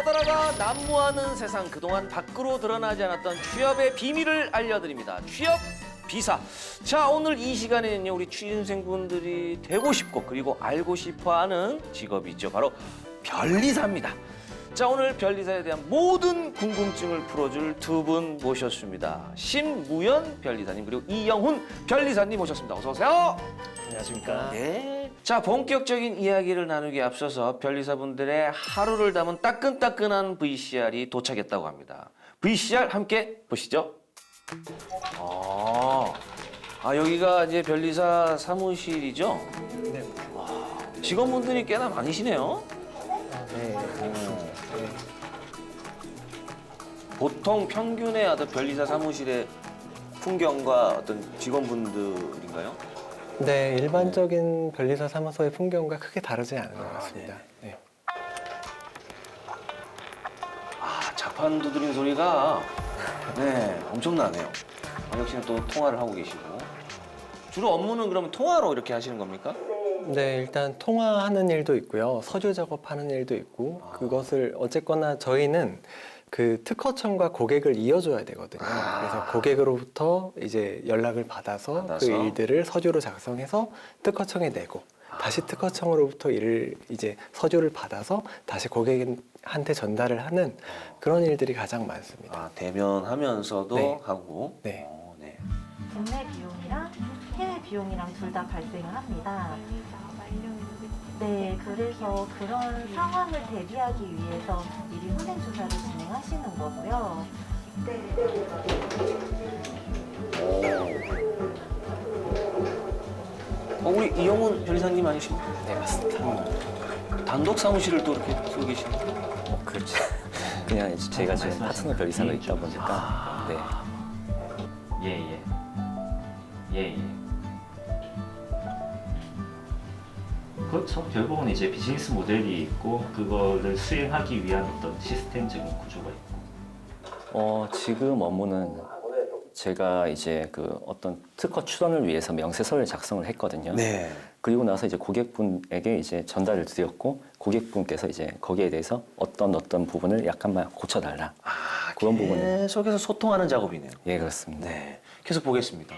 떠돌아가 난무하는 세상, 그동안 밖으로 드러나지 않았던 취업의 비밀을 알려드립니다. 취업 비사. 자, 오늘 이 시간에는요, 우리 취준생분들이 되고 싶고 그리고 알고 싶어하는 직업이 있죠. 바로 변리사입니다. 자, 오늘 변리사에 대한 모든 궁금증을 풀어줄 두 분 모셨습니다. 심무연 변리사님 그리고 이영훈 변리사님 모셨습니다. 어서 오세요. 안녕하십니까. 네. 자, 본격적인 이야기를 나누기에 앞서서 변리사분들의 하루를 담은 따끈따끈한 VCR이 도착했다고 합니다. VCR 함께 보시죠. 여기가 이제 변리사 사무실이죠? 네. 직원분들이 꽤나 많으시네요. 네. 보통 평균의 어떤 변리사 사무실의 풍경과 어떤 직원분들인가요? 네, 일반적인 변리사 사무소의 풍경과 크게 다르지 않은 것 같습니다. 네. 자판 두드리는 소리가 엄청나네요. 역시나 또 통화를 하고 계시고. 주로 업무는 그러면 통화로 이렇게 하시는 겁니까? 네, 일단 통화하는 일도 있고요. 서류 작업하는 일도 있고 그것을 어쨌거나 저희는 그 특허청과 고객을 이어줘야 되거든요. 그래서 고객으로부터 이제 연락을 받아서 그 일들을 서류로 작성해서 특허청에 내고 다시 특허청으로부터 일을 이제 서류를 받아서 다시 고객한테 전달을 하는 그런 일들이 가장 많습니다. 대면하면서도 네. 하고. 네. 국내 비용이랑 해외 비용이랑 둘 다 발생을 합니다. 네, 그래서 그런 상황을 대비하기 위해서 미리 훈행 조사를 진행하시는 거고요. 우리 이영훈 변리사님 아니십니까? 네, 맞습니다. 단독 사무실을 또 이렇게 쓰고 계시네요. 그렇죠. 그냥 이제 제가 지금 파트너 변리사가 있다 보니까 예. 그렇죠. 결국은 이제 비즈니스 모델이 있고 그거를 수행하기 위한 어떤 시스템적인 구조가 있고. 지금 업무는 제가 이제 그 어떤 특허 출원을 위해서 명세서를 작성을 했거든요. 네. 그리고 나서 이제 고객분에게 이제 전달을 드렸고 고객분께서 이제 거기에 대해서 어떤 부분을 약간만 고쳐달라. 그런 부분을 계속해서 소통하는 작업이네요. 예, 그렇습니다. 네. 계속 보겠습니다.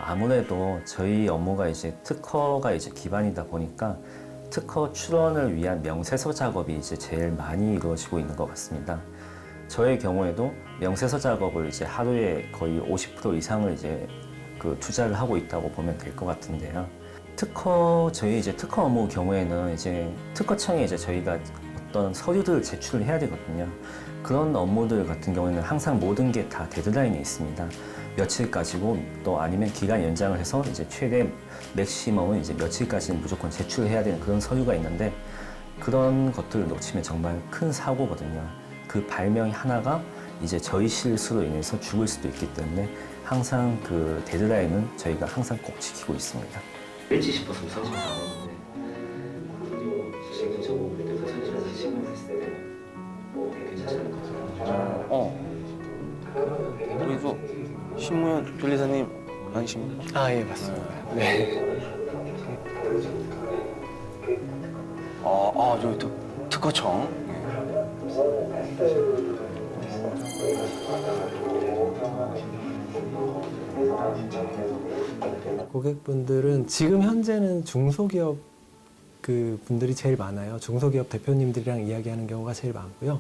아무래도 저희 업무가 이제 특허가 이제 기반이다 보니까 특허 출원을 위한 명세서 작업이 이제 제일 많이 이루어지고 있는 것 같습니다. 저의 경우에도 명세서 작업을 이제 하루에 거의 50% 이상을 이제 그 투자를 하고 있다고 보면 될 것 같은데요. 저희 이제 특허 업무 경우에는 이제 특허청에 이제 저희가 어떤 서류들을 제출을 해야 되거든요. 그런 업무들 같은 경우에는 항상 모든 게 다 데드라인이 있습니다. 며칠까지고 또 아니면 기간 연장을 해서 이제 최대 맥시멈은 이제 며칠까지는 무조건 제출해야 되는 그런 서류가 있는데 그런 것들을 놓치면 정말 큰 사고거든요. 그 발명이 하나가 이제 저희 실수로 인해서 죽을 수도 있기 때문에 항상 그 데드라인은 저희가 항상 꼭 지키고 있습니다. 왠지 싶어서 사실 나왔는데 그리고 지금 저거 볼 때도 사실 시간을 했을 때 괜찮을 것 같아요. 그리고 심무연 변리사님 아니십니까? 예, 맞습니다. 네. 저기 특허청. 고객분들은 지금 현재는 중소기업 그 분들이 제일 많아요. 중소기업 대표님들이랑 이야기하는 경우가 제일 많고요.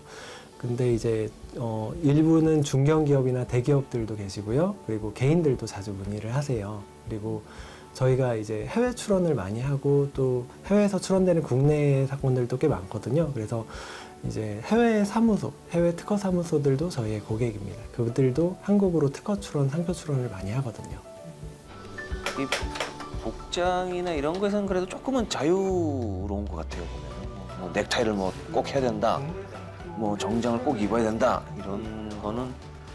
근데 이제 일부는 중견기업이나 대기업들도 계시고요. 그리고 개인들도 자주 문의를 하세요. 그리고 저희가 이제 해외 출원을 많이 하고 또 해외에서 출원되는 국내 사건들도 꽤 많거든요. 그래서 이제 해외 사무소, 해외 특허 사무소들도 저희의 고객입니다. 그들도 한국으로 특허 출원, 상표 출원을 많이 하거든요. 이 복장이나 이런 거에서는 그래도 조금은 자유로운 것 같아요, 보면. 뭐 넥타이를 뭐 꼭 해야 된다, 뭐 정장을 꼭 입어야 된다, 이런 거는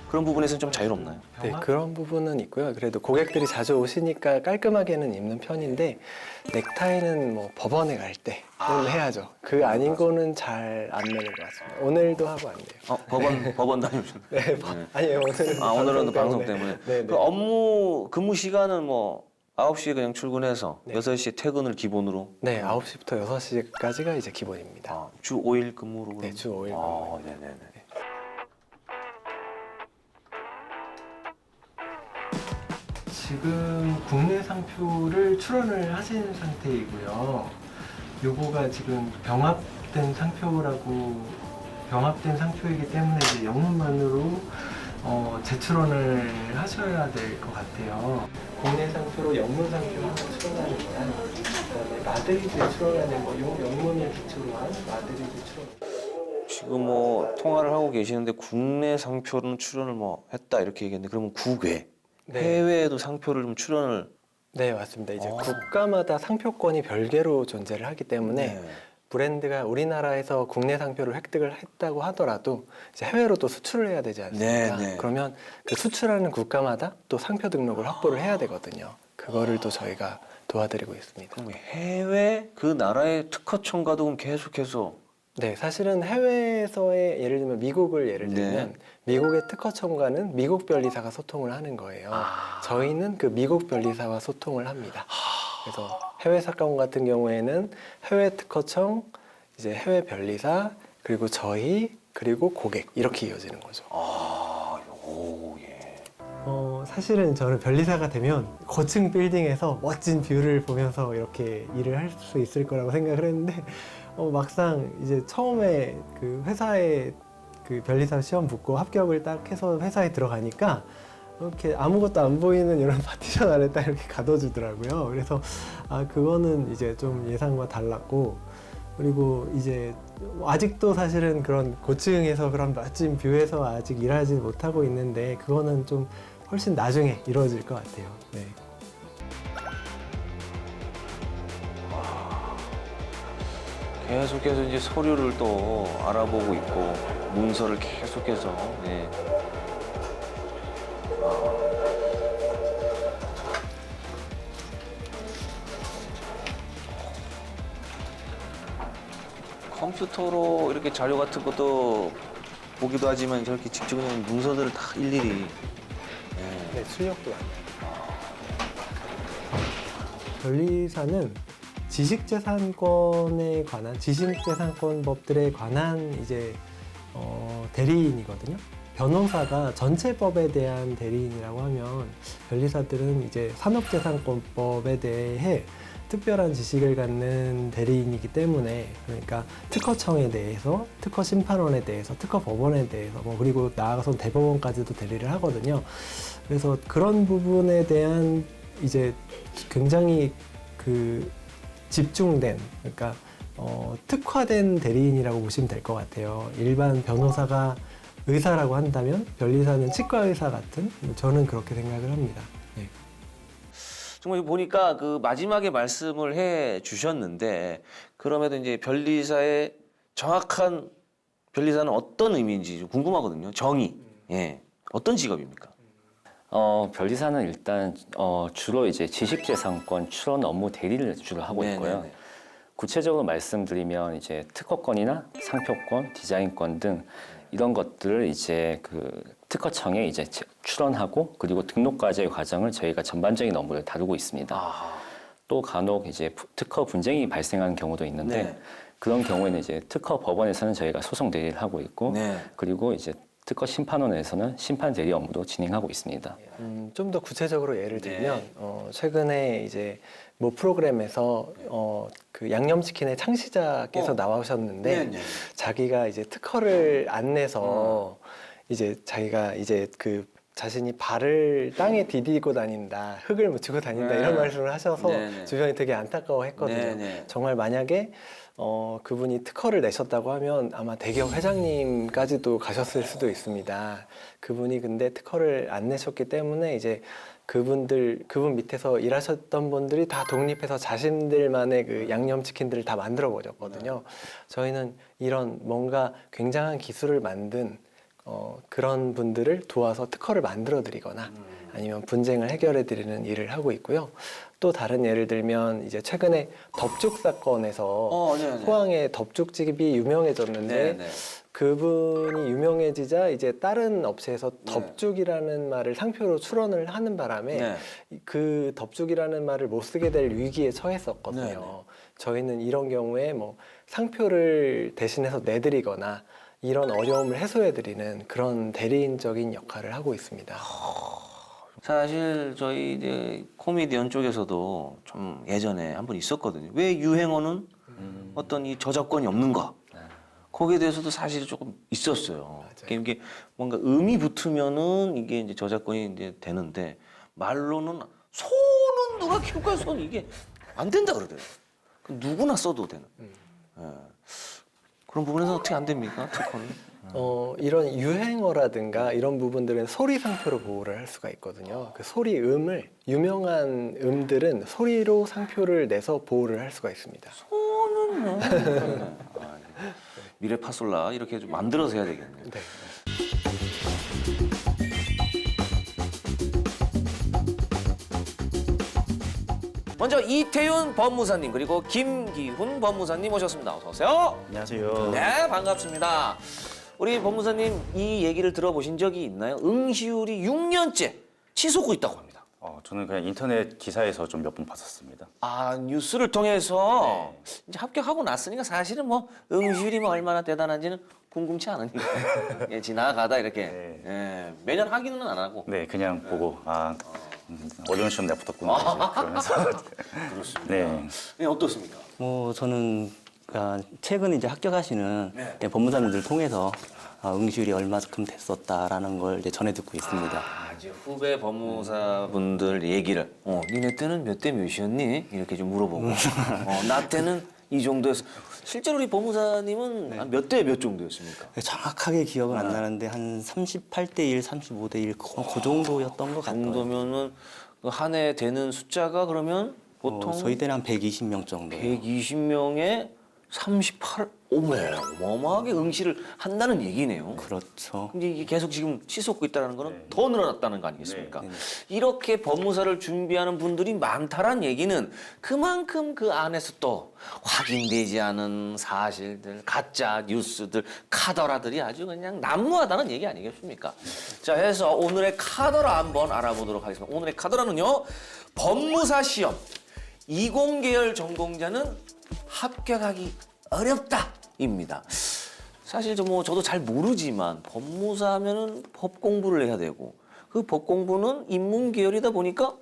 그런 부분에서는 좀 자유롭나요? 네, 그런 부분은 있고요. 그래도 고객들이 자주 오시니까 깔끔하게는 입는 편인데 넥타이는 뭐 법원에 갈 때는 해야죠. 그 아닌 거는 잘 안 매는 것 같습니다. 오늘도 하고 왔네요. 법원 다녀오셨나요? 네, 아니에요. 오늘은 오늘은 방송 때문에. 네, 네. 그 업무 근무 시간은 뭐 9시에 그냥 출근해서 네. 6시에 퇴근을 기본으로. 네, 9시부터 6시까지가 이제 기본입니다. 아, 주 5일 근무로. 네, 주 5일 아, 네네네. 지금 국내 상표를 출원을 하신 상태이고요. 요거가 지금 병합된 상표이기 때문에 이제 영문만으로 재출원을 하셔야 될 것 같아요. 국내 상표로 영문 상표 하나 출원하는 거랑 그다음에 마드리드 출원하는 거, 요 영문을 기초로 한 마드리드 출원. 지금 뭐 통화를 하고 계시는데 국내 상표는 출연을 뭐 했다 이렇게 얘기했는데 그러면 국외, 네. 해외에도 상표를 좀 출연을. 네, 맞습니다. 이제 아. 국가마다 상표권이 별개로 존재를 하기 때문에 네. 브랜드가 우리나라에서 국내 상표를 획득을 했다고 하더라도 이제 해외로 또 수출을 해야 되지 않습니까? 네, 네. 그러면 그 수출하는 국가마다 또 상표 등록을 확보를 해야 되거든요. 그거를 또 저희가 도와드리고 있습니다. 그럼 해외 그 나라의 특허청과도 그럼 계속해서. 네, 사실은 해외에서의 예를 들면 미국을 예를 들면 미국의 특허청과는 미국 변리사가 소통을 하는 거예요. 저희는 그 미국 변리사와 소통을 합니다. 그래서 해외 사건 같은 경우에는 해외 특허청, 이제 해외 변리사, 그리고 저희, 그리고 고객 이렇게 이어지는 거죠. 오, 예. 사실은 저는 변리사가 되면 고층 빌딩에서 멋진 뷰를 보면서 이렇게 일을 할 수 있을 거라고 생각을 했는데 막상 이제 처음에 그 회사에 그 변리사 시험 붙고 합격을 딱 해서 회사에 들어가니까 이렇게 아무것도 안 보이는 이런 파티션 안에 딱 이렇게 가둬주더라고요. 그래서 그거는 이제 좀 예상과 달랐고, 그리고 이제 아직도 사실은 그런 고층에서 그런 멋진 뷰에서 아직 일하지 못하고 있는데 그거는 좀 훨씬 나중에 이루어질 것 같아요. 네. 계속해서 이제 서류를 또 알아보고 있고 문서를 계속해서. 네. 컴퓨터로 이렇게 자료 같은 것도 보기도 하지만 저렇게 직접 그냥 문서들을 다 일일이. 네, 출력도 많아요. 변리사는 지식재산권에 관한 지식재산권법들에 관한 이제 대리인이거든요. 변호사가 전체 법에 대한 대리인이라고 하면 변리사들은 이제 산업재산권법에 대해 특별한 지식을 갖는 대리인이기 때문에, 그러니까 특허청에 대해서, 특허심판원에 대해서, 특허법원에 대해서, 그리고 나아가서 대법원까지도 대리를 하거든요. 그래서 그런 부분에 대한 이제 굉장히 그 집중된, 그러니까 특화된 대리인이라고 보시면 될 것 같아요. 일반 변호사가 의사라고 한다면 변리사는 치과 의사 같은, 저는 그렇게 생각을 합니다. 네. 정말 보니까 그 마지막에 말씀을 해 주셨는데, 그럼에도 이제 변리사의 정확한 변리사는 어떤 의미인지 좀 궁금하거든요. 정의. 예. 어떤 직업입니까? 변리사는 일단 주로 이제 지식재산권 출원 업무 대리를 주로 하고 있고요. 네네네. 구체적으로 말씀드리면 이제 특허권이나 상표권, 디자인권 등 이런 것들을 이제 그 특허청에 이제 출원하고 그리고 등록까지의 과정을 저희가 전반적인 업무를 다루고 있습니다. 또 간혹 이제 특허 분쟁이 발생하는 경우도 있는데 네. 그런 경우에는 이제 특허 법원에서는 저희가 소송 대리를 하고 있고 네. 그리고 이제 특허 심판원에서는 심판 대리 업무도 진행하고 있습니다. 좀 더 구체적으로 예를 들면 최근에 이제 모 프로그램에서 그 양념치킨의 창시자께서 나오셨는데 자기가 이제 특허를 안 내서 이제 자기가 이제 그 자신이 발을 땅에 디디고 다닌다, 흙을 묻히고 다닌다 이런 말씀을 하셔서 주변이 되게 안타까워했거든요. 정말 만약에 그분이 특허를 내셨다고 하면 아마 대기업 회장님까지도 가셨을 수도 있습니다. 그분이 근데 특허를 안 내셨기 때문에 이제 그분 밑에서 일하셨던 분들이 다 독립해서 자신들만의 그 양념치킨들을 다 만들어 버렸거든요. 저희는 이런 뭔가 굉장한 기술을 만든 그런 분들을 도와서 특허를 만들어 드리거나 아니면 분쟁을 해결해 드리는 일을 하고 있고요. 또 다른 예를 들면 이제 최근에 덥죽 사건에서 네네. 포항의 덥죽집이 유명해졌는데 네네. 그분이 유명해지자 이제 다른 업체에서 덥죽이라는 말을 상표로 출원을 하는 바람에 네. 그 덥죽이라는 말을 못 쓰게 될 위기에 처했었거든요. 네네. 저희는 이런 경우에 뭐 상표를 대신해서 내드리거나 이런 어려움을 해소해드리는 그런 대리인적인 역할을 하고 있습니다. 사실 저희 이제 코미디언 쪽에서도 좀 예전에 한 번 있었거든요. 왜 유행어는 어떤 이 저작권이 없는가? 거기에 대해서도 사실 조금 있었어요. 이게 뭔가 음이 붙으면은 이게 이제 저작권이 이제 되는데 말로는 소는 누가 키울 거야? 손 이게 안 된다 그러더라고요. 그 누구나 써도 되는. 예. 그런 부분에서 어떻게 안 됩니까? 특허는? 이런 유행어라든가 이런 부분들은 소리 상표로 보호를 할 수가 있거든요. 그 소리 음을 유명한 음들은 소리로 상표를 내서 보호를 할 수가 있습니다. 소는 뭐. 미래 파솔라 이렇게 좀 만들어서 해야 되겠네요. 네. 먼저 이태윤 법무사님 그리고 김기훈 법무사님 오셨습니다. 어서 오세요. 안녕하세요. 네, 반갑습니다. 우리 법무사님 이 얘기를 들어보신 적이 있나요? 응시율이 6년째 치솟고 있다고 합니다. 저는 그냥 인터넷 기사에서 좀 몇 번 봤었습니다. 아, 뉴스를 통해서 네. 이제 합격하고 났으니까 사실은 뭐 응시율이 뭐 얼마나 대단한지는 궁금치 않으니까 예, 지나가다 이렇게 네. 예, 매년 확인은 안 하고 네, 그냥 보고 어려운 시험 내가 붙었구나 이제 그러면서 그렇습니다. 네. 네, 어떻습니까? 저는 최근 이제 합격하시는 네. 법무사님들 통해서 응시율이 얼마큼 됐었다라는 걸 이제 전해 듣고 있습니다. 이제 후배 법무사분들 얘기를 니네 때는 몇 대 몇이었니? 이렇게 좀 물어보고 나 때는 이 정도였어. 실제로 우리 법무사님은 몇 대 몇 정도였습니까? 정확하게 기억은 안 나는데 한 38대 1, 35대 1, 그 정도였던 것 그 같아요. 정도면은 한 해 되는 숫자가 그러면 보통 저희 때는 한 120명 정도. 120명에 38, 어마어마하게 응시를 한다는 얘기네요. 그렇죠. 근데 이게 계속 지금 치솟고 있다는 거는 더 늘어났다는 거 아니겠습니까? 네. 이렇게 법무사를 준비하는 분들이 많다란 얘기는 그만큼 그 안에서 또 확인되지 않은 사실들, 가짜 뉴스들, 카더라들이 아주 그냥 난무하다는 얘기 아니겠습니까? 자, 해서 오늘의 카더라 한번 알아보도록 하겠습니다. 오늘의 카더라는요, 법무사 시험 20계열 전공자는 합격하기 어렵다입니다. 사실 저도 잘 모르지만 법무사 하면은 법 공부를 해야 되고 그 법 공부는 인문 계열이다 보니까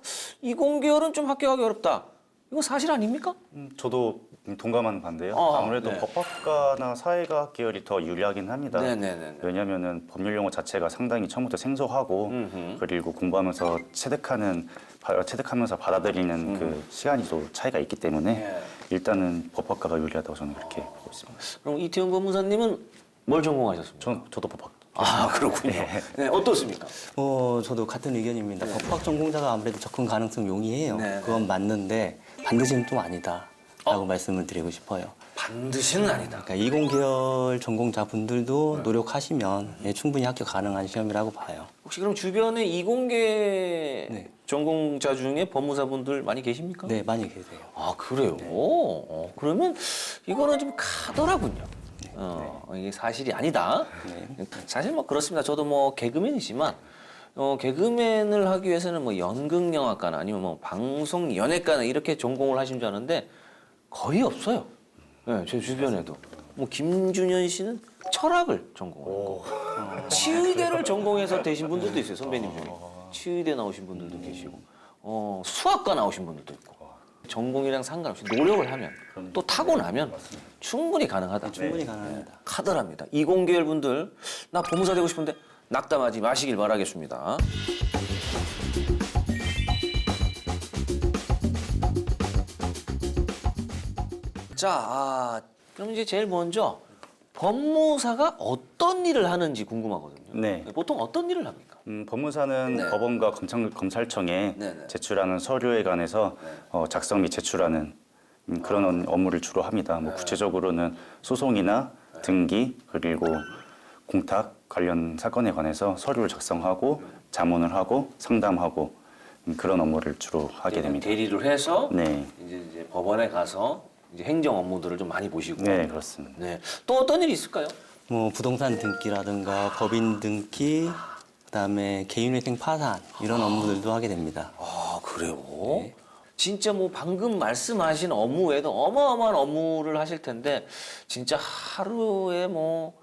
20계열은 좀 합격하기 어렵다. 이거 사실 아닙니까? 저도 동감하는 반대요. 아무래도 네. 법학과나 사회과학 계열이 더 유리하긴 합니다. 네네네. 왜냐하면은 법률 용어 자체가 상당히 처음부터 생소하고 그리고 공부하면서 체득하면서 받아들이는 그 시간이 또 차이가 있기 때문에 네. 일단은 법학과가 유리하다고 저는 그렇게 보고 있습니다. 그럼 이태훈 법무사님은 뭘 전공하셨습니까? 저도 법학. 아, 그렇군요. 네, 어떻습니까? 저도 같은 의견입니다. 법학 전공자가 아무래도 접근 가능성 용이해요. 네, 그건 맞는데 반드시는 또 아니다라고 말씀을 드리고 싶어요. 반드시는 아니다. 그러니까 20계열 전공자분들도 노력하시면 충분히 합격 가능한 시험이라고 봐요. 혹시 그럼 주변에 20계 네. 전공자 중에 법무사분들 많이 계십니까? 네, 많이 계세요. 아, 그래요? 그러면 이거는 좀 카더라군요. 이게 사실이 아니다. 사실 뭐 그렇습니다. 저도 뭐 개그맨이지만 개그맨을 하기 위해서는 뭐 연극영화과나 아니면 뭐 방송연예과나 이렇게 전공을 하신 줄 아는데 거의 없어요. 네, 제 주변에도. 뭐 김준현 씨는 철학을 전공하고 치의대를 전공해서 되신 분들도 있어요. 선배님 중에. 치의대 나오신 분들도 계시고 수학과 나오신 분들도 있고. 전공이랑 상관없이 노력을 하면 또 타고나면 충분히 가능하다. 충분히 가능합니다. 카더랍니다. 20계열 분들 나 법무사 되고 싶은데 낙담하지 마시길 바라겠습니다. 자, 그럼 이제 제일 먼저 법무사가 어떤 일을 하는지 궁금하거든요. 네. 보통 어떤 일을 합니까? 법무사는 네. 법원과 검찰청에 네네. 제출하는 서류에 관해서 작성 및 제출하는 그런 업무를 주로 합니다. 네. 뭐 구체적으로는 소송이나 등기 그리고 공탁 관련 사건에 관해서 서류를 작성하고 자문을 하고 상담하고 그런 업무를 주로 하게 됩니다. 대리를 해서 네, 이제 법원에 가서 이제 행정 업무들을 좀 많이 보시고. 네 그렇습니다. 네. 또 어떤 일이 있을까요? 뭐 부동산 등기라든가 법인 등기, 그다음에 개인회생 파산 이런 업무들도 하게 됩니다. 아, 그래요? 진짜 뭐 방금 말씀하신 업무 외에도 어마어마한 업무를 하실 텐데 진짜 하루에 뭐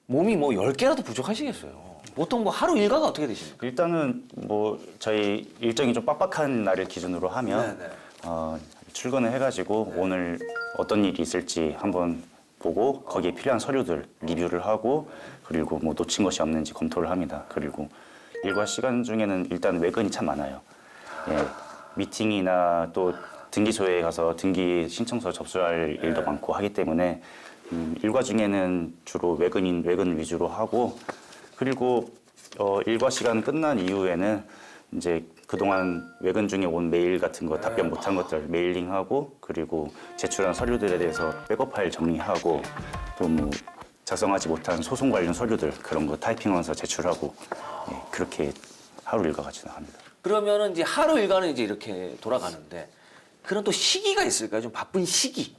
몸이 뭐 10개라도 부족하시겠어요. 보통 뭐 하루 일과가 어떻게 되십니까? 일단은 뭐 저희 일정이 좀 빡빡한 날을 기준으로 하면 네네. 출근을 해가지고 오늘 어떤 일이 있을지 한번 보고 거기에 필요한 서류들 리뷰를 하고 그리고 뭐 놓친 것이 없는지 검토를 합니다. 그리고 일과 시간 중에는 일단 외근이 참 많아요. 예, 미팅이나 또 등기소에 가서 등기 신청서 접수할 일도 많고 하기 때문에 일과 중에는 주로 외근 위주로 하고 그리고 일과 시간 끝난 이후에는 이제 그동안 외근 중에 온 메일 같은 거 답변 못한 것들 메일링하고 그리고 제출한 서류들에 대해서 백업 파일 정리하고 또 뭐 작성하지 못한 소송 관련 서류들 그런 거 타이핑하면서 제출하고 예, 그렇게 하루 일과가 진행합니다. 그러면은 이제 하루 일과는 이제 이렇게 돌아가는데 그런 또 시기가 있을까요? 좀 바쁜 시기.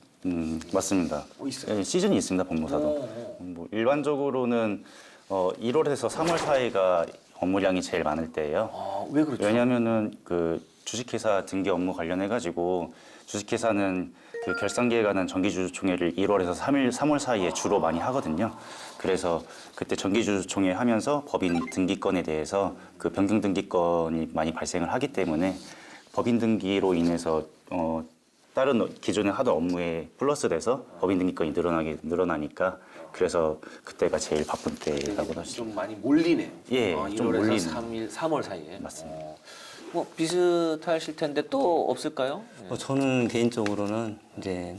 맞습니다. 있어요? 예, 시즌이 있습니다. 법무사도. 뭐 일반적으로는 1월에서 3월 사이가 업무량이 제일 많을 때예요. 아, 왜 그렇죠? 왜냐하면은 그 주식회사 등기 업무 관련해 가지고 주식회사는 그 결산기에 관한 정기주주총회를 1월에서 3월 사이에 주로 많이 하거든요. 그래서 그때 정기주주총회 하면서 법인 등기건에 대해서 그 변경 등기건이 많이 발생을 하기 때문에 법인 등기로 인해서 다른 기존에 하던 업무에 플러스 돼서 법인 등기건이 늘어나니까 그래서 그때가 제일 바쁜 때라고 할 수 있습니다. 좀 많이 몰리네. 예, 좀 1월에서 몰리는. 3월 사이에. 맞습니다. 뭐 비슷하실 텐데 또 없을까요? 저는 개인적으로는 이제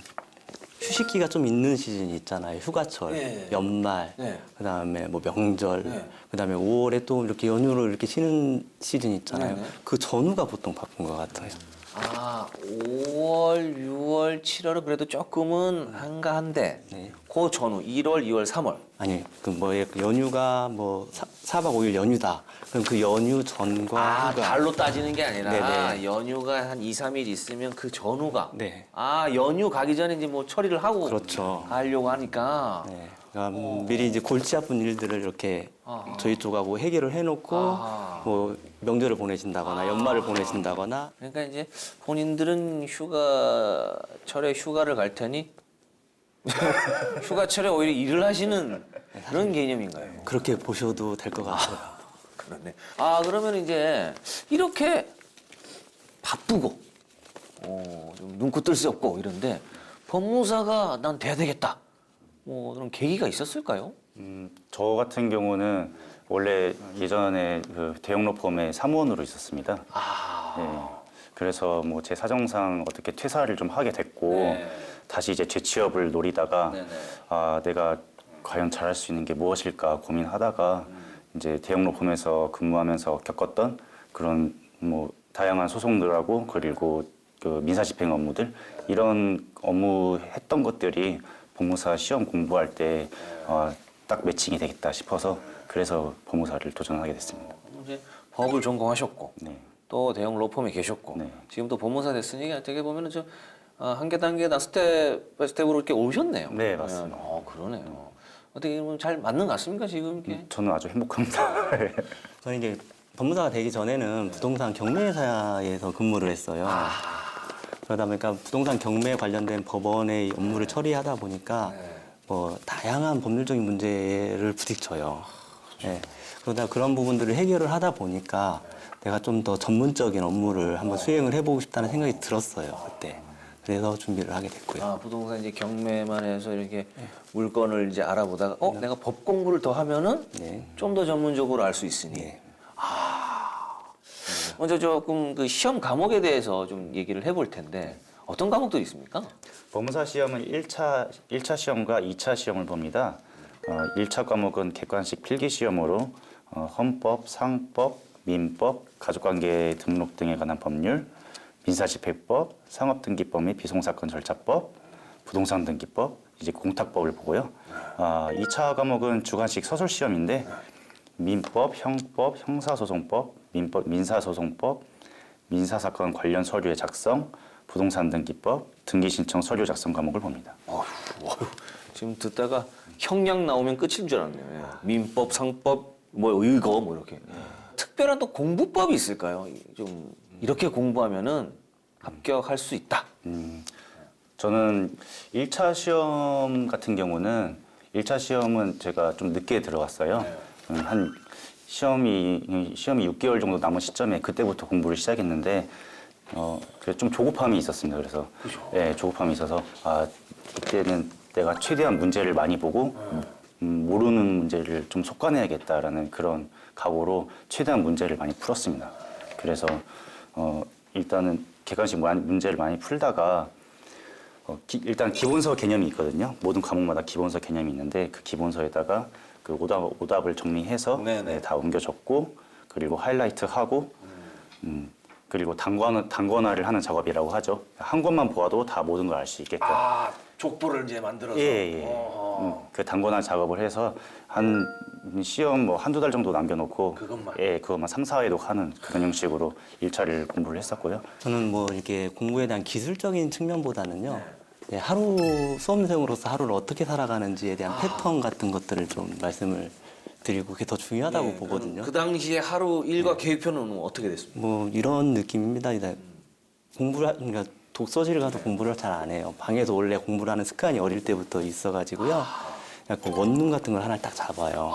휴식기가 좀 있는 시즌이 있잖아요. 휴가철, 네. 연말, 네. 그다음에 뭐 명절, 네. 그다음에 5월에 또 이렇게 연휴를 이렇게 쉬는 시즌 있잖아요. 네. 그 전후가 보통 바쁜 것 같아요. 아, 5월, 6월, 7월은 그래도 조금은 한가한데 네. 그 전후 1월, 2월, 3월. 아니, 그 뭐 연휴가 뭐 4박 5일 연휴다. 그럼 그 연휴 전과 아, 휴가. 달로 따지는 게 아니라 네네. 연휴가 한 2, 3일 있으면 그 전후가. 네. 아, 연휴 가기 전에 이제 뭐 처리를 하고 그렇죠. 가려고 하니까. 네. 그러니까 미리 이제 골치 아픈 일들을 이렇게 아하. 저희 쪽하고 해결을 해놓고 아하. 뭐 명절을 보내신다거나 연말을 보내신다거나 그러니까 이제 본인들은 휴가철에 휴가를 갈 테니 휴가철에 오히려 일을 하시는 그런 개념인가요? 그렇게 보셔도 될 것 같아요. 그렇네. 아, 그러면 이제 이렇게 바쁘고 좀 눈코 뜰 새 없고 이런데 법무사가 난 돼야 되겠다. 뭐 그런 계기가 있었을까요? 저 같은 경우는 원래 예전에 그 대형 로펌의 사무원으로 있었습니다. 네. 그래서 뭐 제 사정상 어떻게 퇴사를 좀 하게 됐고 네. 다시 이제 재취업을 노리다가 네네. 아 내가 과연 잘할 수 있는 게 무엇일까 고민하다가 이제 대형 로펌에서 근무하면서 겪었던 그런 뭐 다양한 소송들하고 그리고 그 민사 집행 업무들 이런 업무 했던 것들이 법무사 시험 공부할 때 딱 매칭이 되겠다 싶어서 그래서 법무사를 도전하게 됐습니다. 이제 법을 전공하셨고 네. 또 대형 로펌에 계셨고 네. 지금 또 법무사 됐으니 어떻게 보면은 좀 한 개 단계나 스텝 바이 스텝으로 이렇게 오셨네요. 네, 맞습니다. 그러네요. 어떻게 보면 잘 맞는 것 같습니까 지금 이렇게? 저는 아주 행복합니다. 저는 이제 법무사가 되기 전에는 부동산 경매사에서 근무를 했어요. 그러다 보니까 부동산 경매 관련된 법원의 업무를 처리하다 보니까 뭐 다양한 법률적인 문제를 부딪혀요. 네. 그러다 그런 부분들을 해결을 하다 보니까 내가 좀 더 전문적인 업무를 한번 수행을 해보고 싶다는 생각이 들었어요 그때. 그래서 준비를 하게 됐고요. 아, 부동산 이제 경매만 해서 이렇게 물건을 이제 알아보다가 내가 법 공부를 더 하면은 네. 좀 더 전문적으로 알 수 있으니. 네. 먼저 조금 그 시험 과목에 대해서 좀 얘기를 해볼 텐데 어떤 과목들이 있습니까? 법무사 시험은 1차 시험과 2차 시험을 봅니다. 1차 과목은 객관식 필기 시험으로 헌법, 상법, 민법, 가족관계 등록 등에 관한 법률, 민사집행법, 상업등기법 및 비송사건 절차법, 부동산 등기법, 이제 공탁법을 보고요. 2차 과목은 주관식 서술 시험인데 민법, 형법, 형사소송법, 민사소송법, 민사사건 관련 서류의 작성, 부동산 등기법, 등기신청 서류 작성 과목을 봅니다. 어휴, 지금 듣다가 형량 나오면 끝인 줄 알았네요. 예. 민법, 상법, 뭐 의거 뭐 이렇게. 특별한 또 공부법이 있을까요? 좀 이렇게 공부하면은 합격할 수 있다. 저는 1차 시험 같은 경우는 1차 시험은 제가 좀 늦게 들어갔어요. 한 시험이 6개월 정도 남은 시점에 그때부터 공부를 시작했는데 그래서 좀 조급함이 있었습니다. 그래서 예, 조급함이 있어서 이때는 내가 최대한 문제를 많이 보고 모르는 문제를 좀 속아내야겠다라는 그런 각오로 최대한 문제를 많이 풀었습니다. 그래서 일단은 객관식 문제를 많이 풀다가 일단 기본서 개념이 있거든요. 모든 과목마다 기본서 개념이 있는데 그 기본서에다가 그 오답을 정리해서 다 옮겨 적고 그리고 하이라이트 하고 그리고 단권화를 하는 작업이라고 하죠. 한 권만 보아도 다 모든 걸 알 수 있게끔. 족보를 이제 만들어서. 예. 그 단권화 작업을 해서 한 시험 뭐 한두 달 정도 남겨놓고 그것만 상사회독하는 그런 형식으로 1차를 공부를 했었고요. 저는 뭐 이렇게 공부에 대한 기술적인 측면보다는요. 네, 하루 수험생으로서 하루를 어떻게 살아가는지에 대한 패턴 같은 것들을 좀 말씀을 드리고 그게 더 중요하다고 보거든요. 그 당시에 하루 일과 계획표는 어떻게 됐습니까? 뭐 이런 느낌입니다. 이제 그러니까 독서실 가서 공부를 잘 안 해요. 방에서 원래 공부를 하는 습관이 어릴 때부터 있어가지고요. 약간 원룸 같은 걸 하나 딱 잡아요.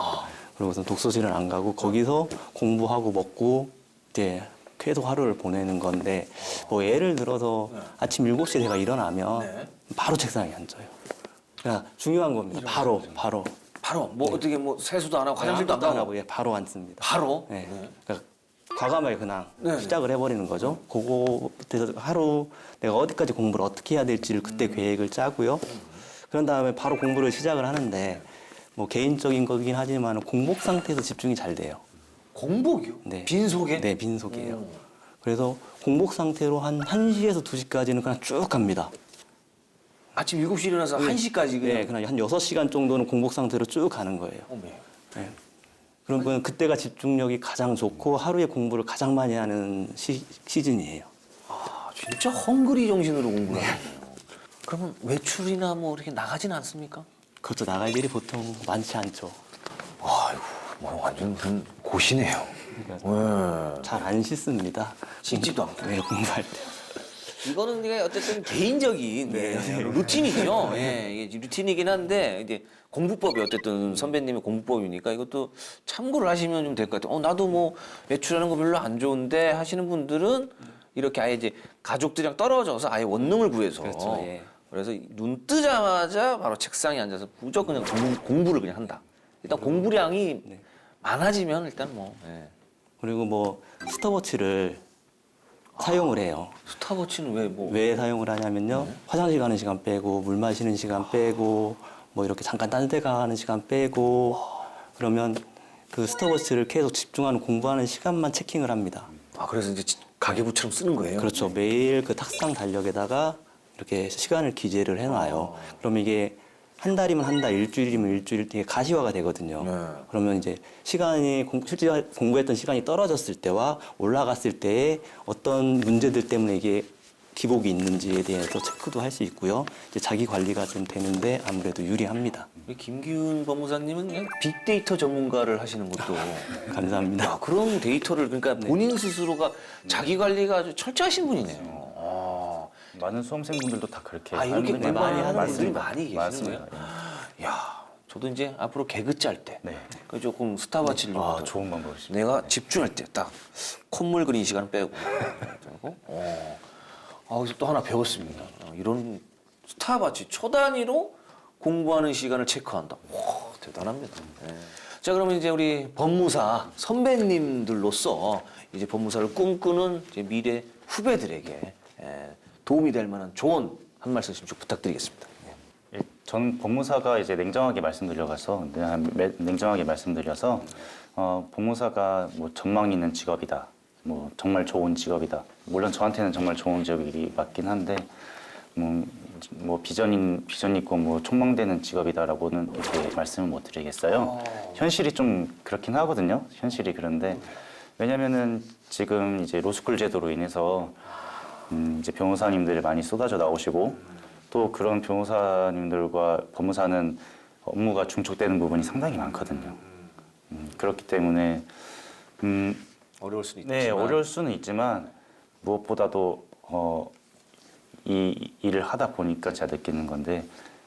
그러고서 독서실은 안 가고 거기서 공부하고 먹고 이제 계속 하루를 보내는 건데 뭐 예를 들어서 아침 7시에 제가 일어나면 바로 책상에 앉아요. 그러니까 중요한 겁니다. 바로. 바로 뭐 어떻게 뭐 세수도 안 하고 화장실도 안 가고 예, 바로 앉습니다. 바로. 네. 그러니까 과감하게 그냥 시작을 해버리는 거죠. 그거부터 하루 내가 어디까지 공부를 어떻게 해야 될지를 그때 계획을 짜고요. 그런 다음에 바로 공부를 시작을 하는데 뭐 개인적인 거긴 하지만 공복 상태에서 집중이 잘 돼요. 공복이요? 네. 빈속에? 네, 빈속이에요. 그래서 공복 상태로 한 1시에서 2시까지는 그냥 쭉 갑니다. 아침 7시 일어나서 1시까지 그냥. 네, 그냥 한 6시간 정도는 공복 상태로 쭉 가는 거예요. 네. 그러면 그때가 집중력이 가장 좋고 하루에 공부를 가장 많이 하는 시즌이에요. 진짜 헝그리 정신으로 공부를 하네요. 그러면 외출이나 뭐 이렇게 나가진 않습니까? 그것도 나갈 일이 보통 많지 않죠. 아이고, 뭐 완전 무슨 고시네요. 잘 안 씻습니다. 씻지도 않고. 네, 공부할 때. 이거는 이게 어쨌든 개인적인 루틴이죠. 예, 이게 루틴이긴 한데 이제 공부법이 어쨌든 선배님의 공부법이니까 이것도 참고를 하시면 좀 될 것 같아요. 나도 뭐 외출하는 거 별로 안 좋은데 하시는 분들은 이렇게 아예 이제 가족들이랑 떨어져서 아예 원룸을 구해서 그렇죠, 예. 그래서 눈 뜨자마자 바로 책상에 앉아서 무조건 그냥 공부를 그냥 한다. 일단 공부량이 많아지면 일단 뭐. 예. 그리고 뭐 스톱워치를 사용을 해요. 스탑워치는 왜 뭐? 왜 사용을 하냐면요. 화장실 가는 시간 빼고 물 마시는 시간 빼고 뭐 이렇게 잠깐 딴 데 가는 시간 빼고 그러면 그 스톱워치를 계속 집중하는 공부하는 시간만 체킹을 합니다. 그래서 이제 가계부처럼 쓰는 거예요? 그렇죠. 매일 그 탁상 달력에다가 이렇게 시간을 기재를 해놔요. 그럼 이게 한 달이면 한 달, 일주일이면 일주일, 이게 가시화가 되거든요. 그러면 이제 시간이 실제 공부했던 시간이 떨어졌을 때와 올라갔을 때에 어떤 문제들 때문에 이게 기복이 있는지에 대해서 체크도 할 수 있고요. 이제 자기 관리가 좀 되는데 아무래도 유리합니다. 우리 김기훈 법무사님은 그냥 빅데이터 전문가를 하시는 것도 감사합니다. 그런 데이터를 그러니까 본인 스스로가 자기 관리가 아주 철저하신 분이네요. 많은 수험생분들도 다 그렇게 이렇게 분들이 많이 하는 분들이 많습니다. 많이 계시는 맞습니다. 거예요? 야, 저도 이제 앞으로 개그 짤 때 조금 스타워치를 좀 좋은 방법이십니다. 내가 집중할 때 딱 콧물 그린 시간을 빼고 그래서 또 하나 배웠습니다. 이런 스타워치 초단위로 공부하는 시간을 체크한다. 와, 대단합니다. 자, 그러면 이제 우리 법무사 선배님들로서 이제 법무사를 꿈꾸는 이제 미래 후배들에게 도움이 될 만한 조언 한 말씀씩 좀 부탁드리겠습니다. 전 법무사가 이제 냉정하게 말씀드려서 법무사가 뭐 전망 있는 직업이다. 뭐 정말 좋은 직업이다. 물론 저한테는 정말 좋은 직업이 맞긴 한데 뭐 비전 있고 뭐 촉망되는 직업이다라고는 이렇게 말씀을 못 드리겠어요. 현실이 좀 그렇긴 하거든요. 현실이 그런데 왜냐면은 지금 이제 로스쿨 제도로 인해서 이제 변호사님들이 많이 쏟아져 나오시고 또 그런 변호사님들과 법무사는 업무가 중촉되는 부분이 상당히 많거든요. 그렇기 때문에 어려울 수도 있지만. 네, 어려울 수는 있지만 무엇보다도 이 일을 하다 보니까 제가 느끼는 건데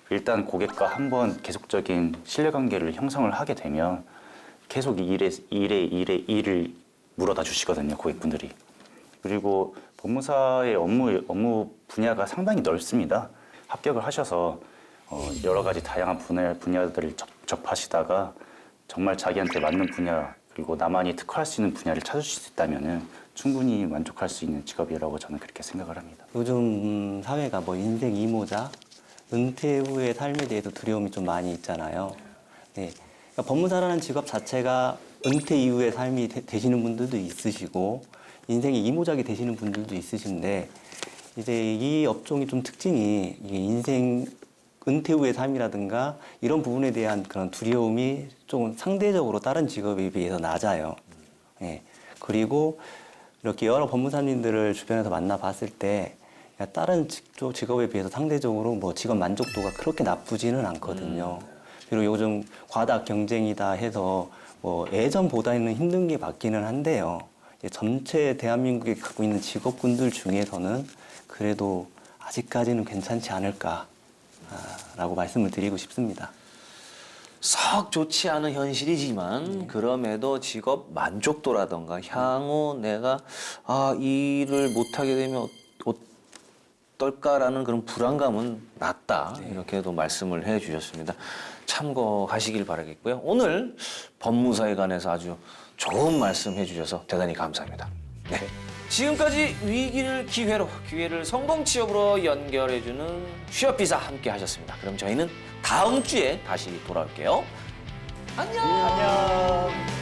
일단 고객과 한번 계속적인 신뢰관계를 형성을 하게 되면 계속 이 일을 물어다 주시거든요, 고객분들이. 그리고 법무사의 업무 분야가 상당히 넓습니다. 합격을 하셔서 여러 가지 다양한 분야들을 접하시다가 정말 자기한테 맞는 분야 그리고 나만이 특화할 수 있는 분야를 찾으실 수 있다면은 충분히 만족할 수 있는 직업이라고 저는 그렇게 생각을 합니다. 요즘 사회가 뭐 인생 이모자, 은퇴 후의 삶에 대해서 두려움이 좀 많이 있잖아요. 네. 그러니까 법무사라는 직업 자체가 은퇴 이후의 삶이 되시는 분들도 있으시고 인생의 이모작이 되시는 분들도 있으신데 이제 이 업종이 좀 특징이 이게 인생 은퇴 후의 삶이라든가 이런 부분에 대한 그런 두려움이 좀 상대적으로 다른 직업에 비해서 낮아요. 예. 그리고 이렇게 여러 법무사님들을 주변에서 만나봤을 때 다른 직업에 비해서 상대적으로 뭐 직업 만족도가 그렇게 나쁘지는 않거든요. 그리고 요즘 과다 경쟁이다 해서 뭐 예전보다는 힘든 게 맞기는 한데요. 전체 대한민국에 갖고 있는 직업군들 중에서는 그래도 아직까지는 괜찮지 않을까라고 말씀을 드리고 싶습니다. 썩 좋지 않은 현실이지만 그럼에도 직업 만족도라던가 향후 내가 이 일을 못하게 되면 어떨까라는 그런 불안감은 낮다. 이렇게도 말씀을 해주셨습니다. 참고하시길 바라겠고요. 오늘 법무사에 관해서 아주 좋은 말씀 해주셔서 대단히 감사합니다. 네. 지금까지 위기를 기회를 성공 취업으로 연결해주는 취업비사 함께 하셨습니다. 그럼 저희는 다음 주에 다시 돌아올게요. 안녕.